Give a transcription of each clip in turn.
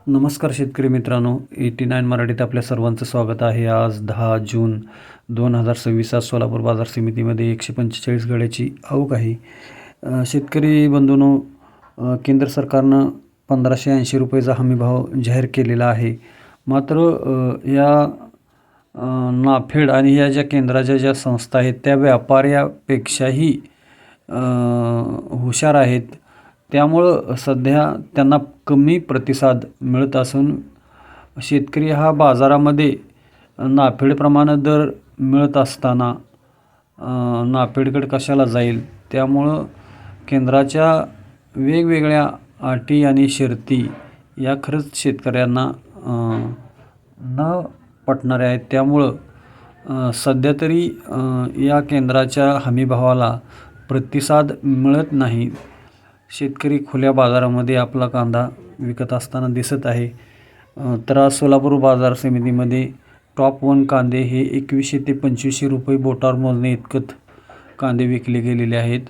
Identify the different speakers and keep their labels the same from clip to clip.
Speaker 1: नमस्कार शेतकरी मित्रांनो, 89 मराठीत आपल्या सर्वांचं स्वागत आहे. आज 10 जून 2026 आज सोलापूर बाजार समितीमध्ये 145 गाड्याची आवक आहे. शेतकरी बंधूंनो, केंद्र सरकारनं 1580 रुपयेचा हमीभाव जाहीर केलेला आहे. मात्र या नाफेड आणि या ज्या केंद्राच्या ज्या संस्था आहेत त्या व्यापाऱ्यापेक्षाही हुशार आहेत. त्यामुळं सध्या त्यांना कमी प्रतिसाद मिळत असून शेतकरी हा बाजारामध्ये नाफेडप्रमाणे दर मिळत असताना नाफेडकडे कशाला जाईल. त्यामुळं केंद्राच्या वेगवेगळ्या अटी आणि शर्ती या खरंच शेतकऱ्यांना न पटणाऱ्या आहेत. त्यामुळं सध्या तरी या केंद्राच्या हमीभावाला प्रतिसाद मिळत नाही. शेतकरी खुल्या बाजारामध्ये आपला कांदा विकत असताना दिसत आहे. तर आज सोलापूर बाजार समितीमध्ये टॉप 1 कांदे हे 2100 ते 2500 रुपये बोटावर मोजणे इतकत कांदे विकले गेलेले आहेत.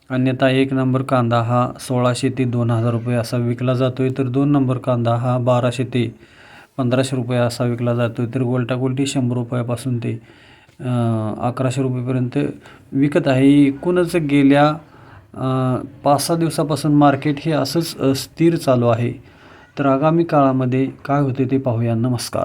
Speaker 1: अन्यथा 1 नंबर कांदा हा 1600 ते 2000 रुपये असा विकला जातो आहे. तर 2 नंबर कांदा हा 1200 ते 1500 रुपये असा विकला जातो आहे. तर गोलटागोलटी 100 रुपयापासून ते 1100 रुपयेपर्यंत विकत आहे. एकूणच गेल्या 5-6 दिवसापासून मार्केट हे असंच स्थिर चालू आहे. तर आगामी काळामध्ये काय होते ते पाहूया. नमस्कार.